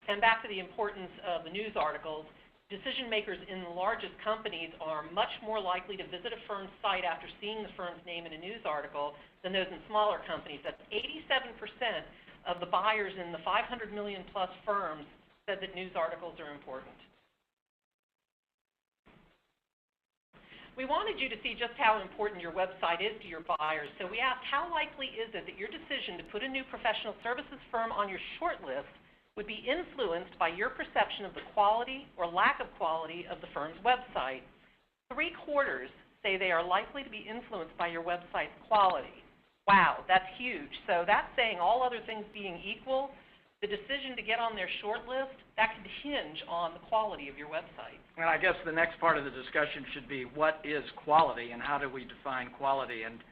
And back to the importance of the news articles, decision makers in the largest companies are much more likely to visit a firm's site after seeing the firm's name in a news article than those in smaller companies. That's 87% of the buyers in the 500 million plus firms said that news articles are important. We wanted you to see just how important your website is to your buyers, so we asked how likely is it that your decision to put a new professional services firm on your short list would be influenced by your perception of the quality or lack of quality of the firm's website. 3/4 say they are likely to be influenced by your website's quality. Wow, that's huge. So that's saying all other things being equal, the decision to get on their short list, that could hinge on the quality of your website. And I guess the next part of the discussion should be what is quality and how do we define quality. And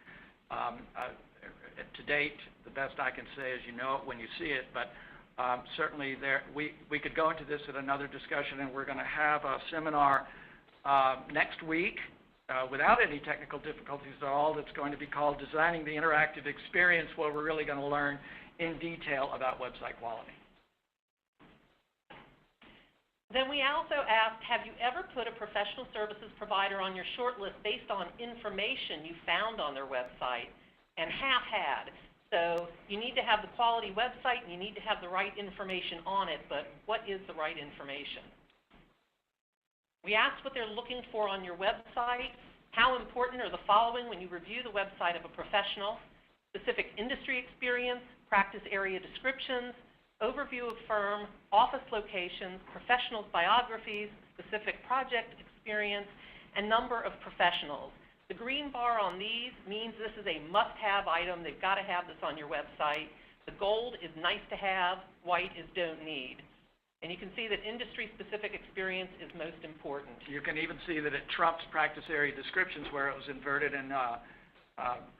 to date, the best I can say is you know it when you see it, but certainly we could go into this at another discussion, and we're going to have a seminar next week without any technical difficulties at all that's going to be called Designing the Interactive Experience, where we're really going to learn in detail about website quality. Then we also asked, have you ever put a professional services provider on your short list based on information you found on their website? And half had. So you need to have the quality website and you need to have the right information on it, but what is the right information? We asked what they're looking for on your website. How important are the following when you review the website of a professional? Specific industry experience, practice area descriptions, overview of firm, office locations, professionals' biographies, specific project experience, and number of professionals. The green bar on these means this is a must-have item. They've got to have this on your website. The gold is nice to have, white is don't need. And you can see that industry-specific experience is most important. You can even see that it trumps practice area descriptions where it was inverted in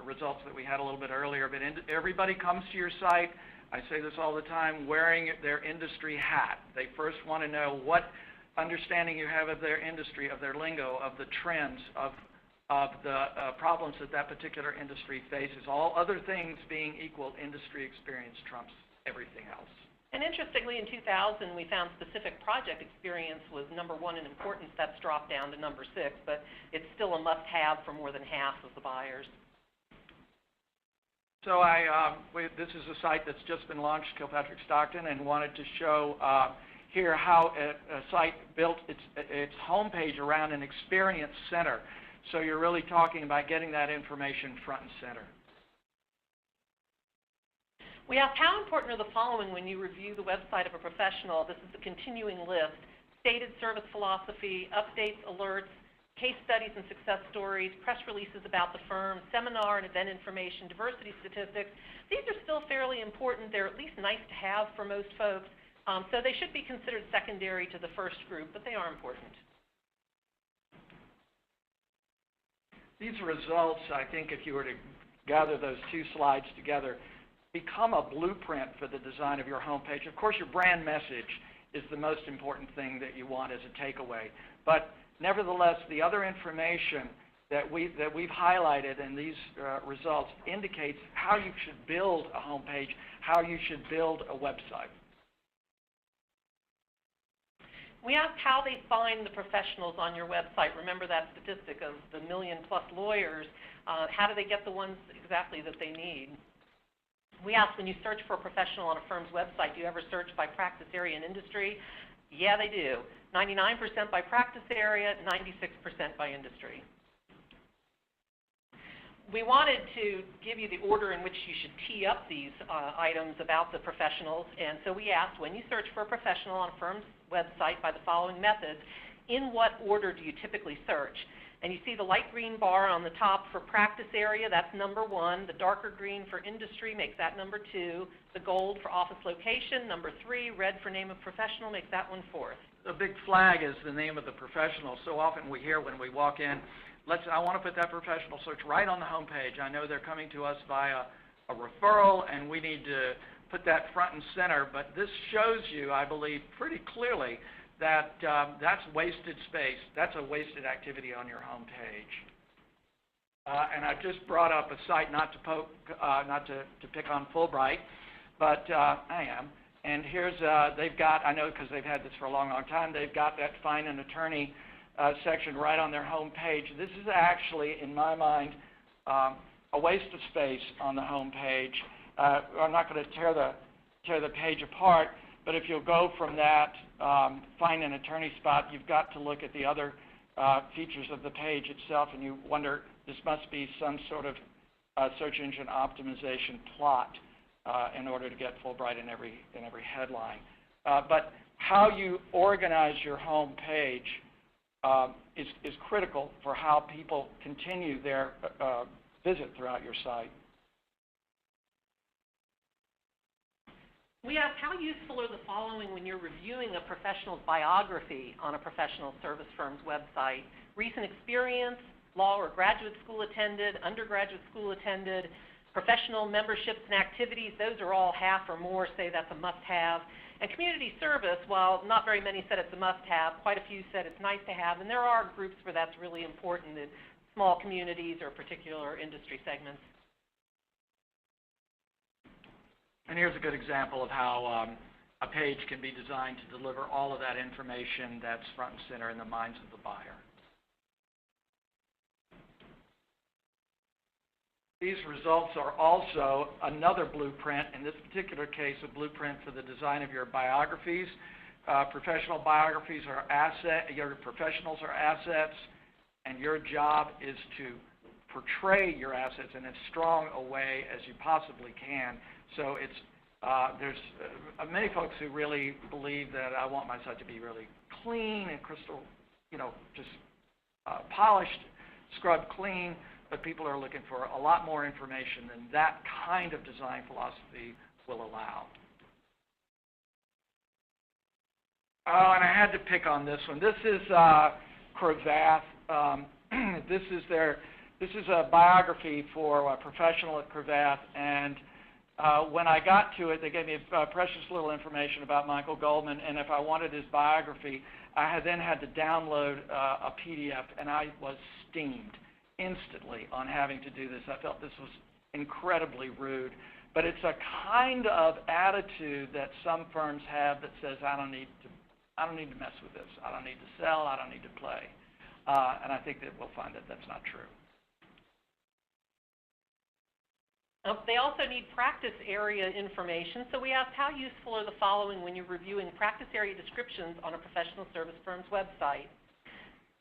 results that we had a little bit earlier. But everybody comes to your site, I say this all the time, wearing their industry hat. They first want to know what understanding you have of their industry, of their lingo, of the trends, of the problems that that particular industry faces. All other things being equal, industry experience trumps everything else. And interestingly, in 2000, we found specific project experience was #1 in importance. That's dropped down to #6, but it's still a must-have for more than half of the buyers. So this is a site that's just been launched, Kilpatrick Stockton, and wanted to show here how a site built its homepage around an experience center. So you're really talking about getting that information front and center. We asked how important are the following when you review the website of a professional. This is the continuing list. Stated service philosophy, updates, alerts, case studies and success stories, press releases about the firm, seminar and event information, diversity statistics. These are still fairly important. They're at least nice to have for most folks. So they should be considered secondary to the first group, but they are important. These results, I think, if you were to gather those two slides together, become a blueprint for the design of your homepage. Of course, your brand message is the most important thing that you want as a takeaway. But nevertheless, the other information that we've highlighted in these results indicates how you should build a homepage, how you should build a website. We asked how they find the professionals on your website. Remember that statistic of the million-plus lawyers. How do they get the ones exactly that they need? We asked, when you search for a professional on a firm's website, do you ever search by practice area and industry? Yeah, they do. 99% by practice area, 96% by industry. We wanted to give you the order in which you should tee up these items about the professionals, and so we asked, when you search for a professional on a firm's website by the following methods, in what order do you typically search? And you see the light green bar on the top for practice area, that's #1. The darker green for industry makes that #2. The gold for office location, #3. Red for name of professional makes that one 4th. The big flag is the name of the professional. So often we hear when we walk in, I want to put that professional search right on the home page. I know they're coming to us via a referral, and we need to put that front and center. But this shows you, I believe, pretty clearly that that's wasted space. That's a wasted activity on your home page. And I've just brought up a site, not to pick on Fulbright, but I am. And here's, they've got, I know because they've had this for a long, long time, they've got that find an attorney section right on their home page. This is actually, in my mind, a waste of space on the home page. I'm not going to tear the page apart, but if you'll go from that find an attorney spot, you've got to look at the other features of the page itself, and you wonder, this must be some sort of search engine optimization plot in order to get Fulbright in every headline. But how you organize your home page is critical for how people continue their visit throughout your site. We asked, how useful are the following when you're reviewing a professional's biography on a professional service firm's website? Recent experience, law or graduate school attended, undergraduate school attended, professional memberships and activities, those are all half or more say that's a must-have. And community service, while not very many said it's a must-have, quite a few said it's nice to have, and there are groups where that's really important in small communities or particular industry segments. And here's a good example of how a page can be designed to deliver all of that information that's front and center in the minds of the buyer. These results are also another blueprint, in this particular case, a blueprint for the design of your biographies. Professional biographies are your professionals are assets, and your job is to portray your assets in as strong a way as you possibly can. So it's, there's many folks who really believe that I want my site to be really clean and crystal, just polished, scrubbed clean, but people are looking for a lot more information than that kind of design philosophy will allow. Oh, and I had to pick on this one. This is Cravath. This is a biography for a professional at Cravath, and when I got to it, they gave me precious little information about Michael Goldman, and if I wanted his biography, I then had to download a PDF, and I was steamed instantly on having to do this. I felt this was incredibly rude, but it's a kind of attitude that some firms have that says, I don't need to mess with this. I don't need to sell. I don't need to play. And I think that we'll find that that's not true. They also need practice area information, so we asked, how useful are the following when you're reviewing practice area descriptions on a professional service firm's website?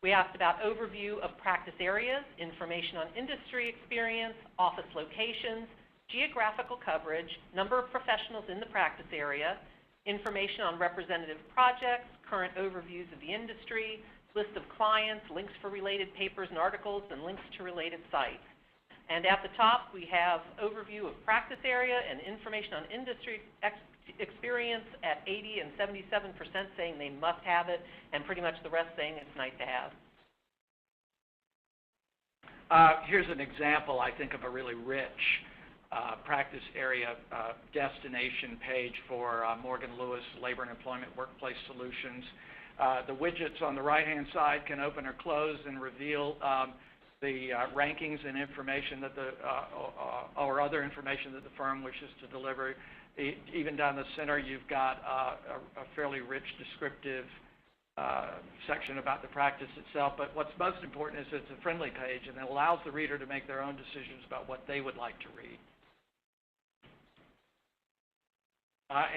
We asked about overview of practice areas, information on industry experience, office locations, geographical coverage, number of professionals in the practice area, information on representative projects, current overviews of the industry, list of clients, links for related papers and articles, and links to related sites. And at the top, we have overview of practice area and information on industry experience at 80 and 77% saying they must have it, and pretty much the rest saying it's nice to have. Here's an example, I think, of a really rich practice area destination page for Morgan Lewis Labor and Employment Workplace Solutions. The widgets on the right-hand side can open or close and reveal the rankings and information that or other information that the firm wishes to deliver. Even down the center, you've got a fairly rich descriptive section about the practice itself, but what's most important is it's a friendly page, and it allows the reader to make their own decisions about what they would like to read.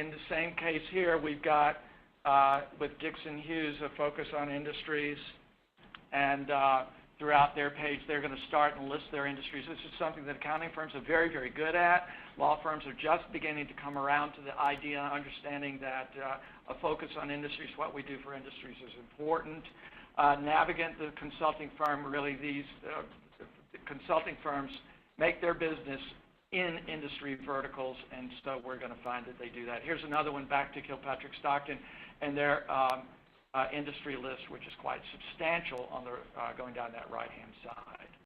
In the same case here, we've got, with Dixon Hughes, a focus on industries, and throughout their page, they're going to start and list their industries. This is something that accounting firms are very, very good at. Law firms are just beginning to come around to the idea, understanding that a focus on industries, what we do for industries, is important. Navigant, the consulting firm, really these consulting firms make their business in industry verticals, and so we're going to find that they do that. Here's another one back to Kilpatrick Stockton and their industry list, which is quite substantial on the going down that right-hand side.